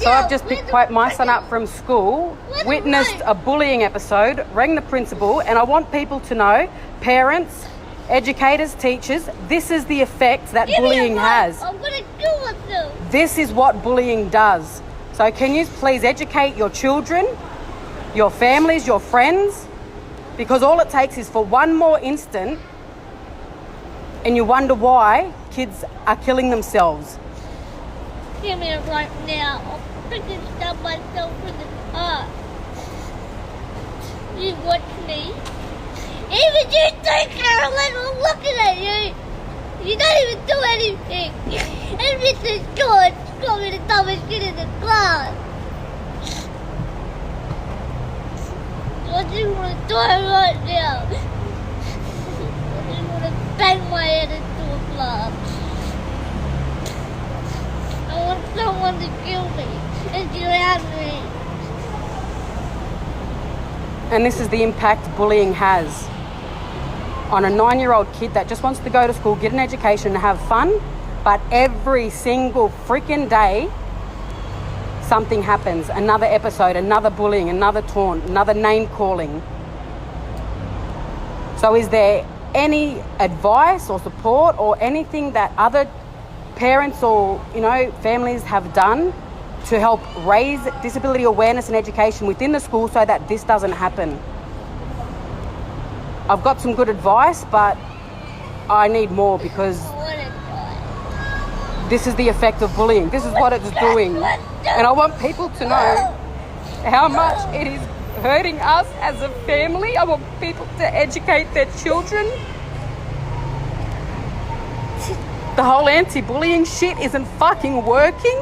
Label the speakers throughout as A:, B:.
A: So I've just picked my son up from school, witnessed a bullying episode, rang the principal, and I want people to know, parents, educators, teachers, this is the effect that bullying has.
B: I'm going to kill myself.
A: This is what bullying does. So can you please educate your children, your families, your friends? Because all it takes is for one more instant and you wonder why kids are killing themselves.
B: Give me it right now. I'll freaking stab myself in the heart. You watch me. Even you too, Carolyn, I'm looking at you. You don't even do anything. And Mrs. George got me the dumbest shit in the class. I just want to die right now. I just want to bang my head into a glass. I want someone to kill me and drown me.
A: And this is the impact bullying has on a 9-year-old kid that just wants to go to school, get an education and have fun, but every single freaking day something happens, another episode, another bullying, another taunt, another name calling. So is there any advice or support or anything that other parents or, families have done to help raise disability awareness and education within the school so that this doesn't happen? I've got some good advice, but I need more because this is the effect of bullying. This is what it's doing. And I want people to know how much it is hurting us as a family. I want people to educate their children. The whole anti-bullying shit isn't fucking working.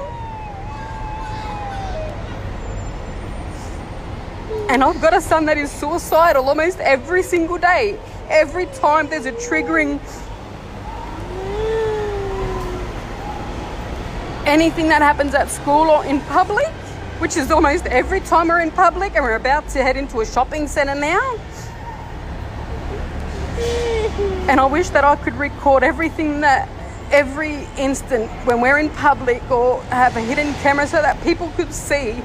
A: And I've got a son that is suicidal almost every single day. Every time there's a triggering anything that happens at school or in public, which is almost every time we're in public, and we're about to head into a shopping centre now. And I wish that I could record every instant when we're in public or have a hidden camera so that people could see.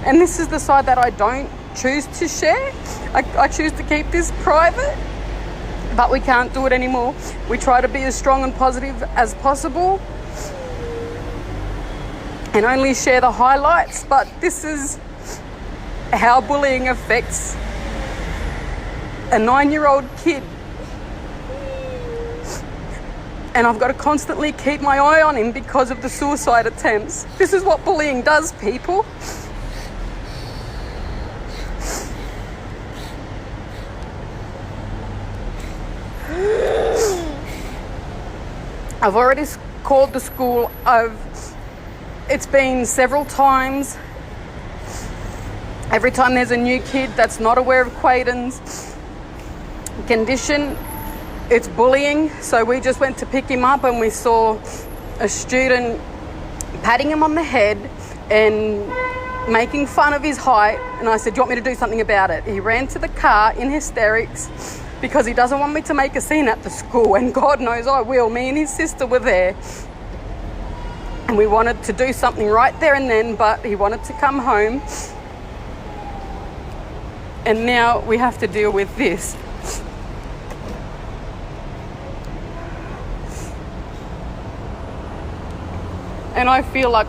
A: And this is the side that I don't choose to share. I choose to keep this private, but we can't do it anymore. We try to be as strong and positive as possible and only share the highlights, but this is how bullying affects a 9-year-old kid. And I've got to constantly keep my eye on him because of the suicide attempts. This is what bullying does, people. I've already called the school. It's been several times. Every time there's a new kid that's not aware of Quaden's condition, it's bullying. So we just went to pick him up and we saw a student patting him on the head and making fun of his height. And I said, "Do you want me to do something about it?" He ran to the car in hysterics because he doesn't want me to make a scene at the school. And God knows I will. Me and his sister were there. And we wanted to do something right there and then, but he wanted to come home. And now we have to deal with this. And I feel like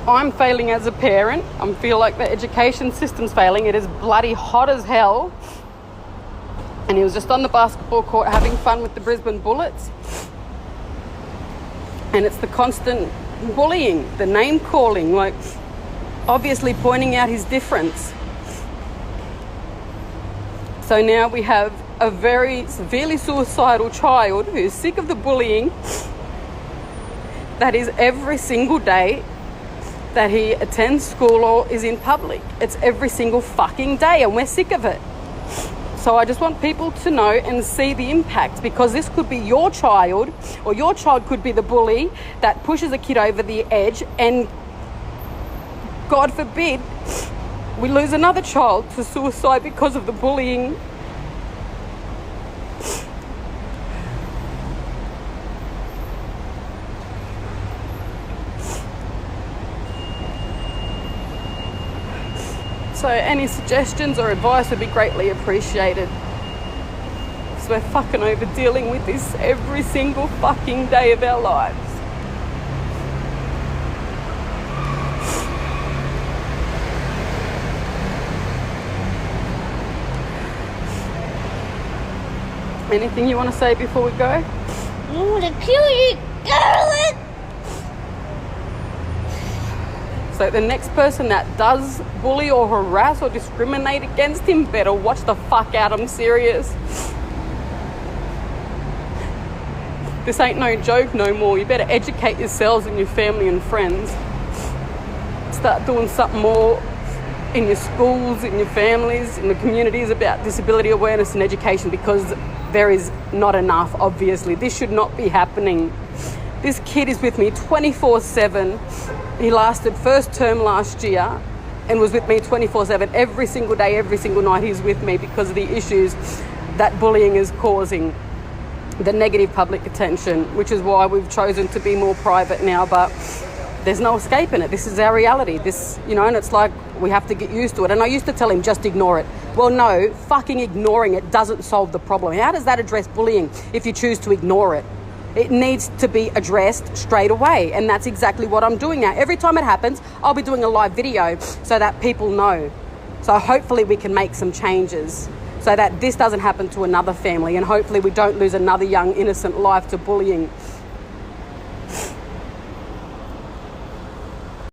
A: I'm failing as a parent. I feel like the education system's failing. It is bloody hot as hell. And he was just on the basketball court having fun with the Brisbane Bullets. And it's the constant bullying, the name calling, like obviously pointing out his difference. So now we have a very severely suicidal child who's sick of the bullying that is every single day that he attends school or is in public. It's every single fucking day and we're sick of it. So I just want people to know and see the impact, because this could be your child, or your child could be the bully that pushes a kid over the edge, and God forbid we lose another child to suicide because of the bullying. So any suggestions or advice would be greatly appreciated. Because we're fucking over dealing with this every single fucking day of our lives. Anything you want to say before we go?
B: I want to kill you, Carolyn!
A: So the next person that does bully or harass or discriminate against him better watch the fuck out. I'm serious. This ain't no joke no more. You better educate yourselves and your family and friends. Start doing something more in your schools, in your families, in the communities about disability awareness and education, because there is not enough, obviously. This should not be happening. This kid is with me 24/7. He lasted first term last year and was with me 24/7. Every single day, every single night he's with me because of the issues that bullying is causing. The negative public attention, which is why we've chosen to be more private now, but there's no escaping it. This is our reality. This, and it's like we have to get used to it. And I used to tell him, just ignore it. Well, no, fucking ignoring it doesn't solve the problem. How does that address bullying if you choose to ignore it? It needs to be addressed straight away. And that's exactly what I'm doing now. Every time it happens, I'll be doing a live video so that people know. So hopefully we can make some changes so that this doesn't happen to another family, and hopefully we don't lose another young innocent life to bullying.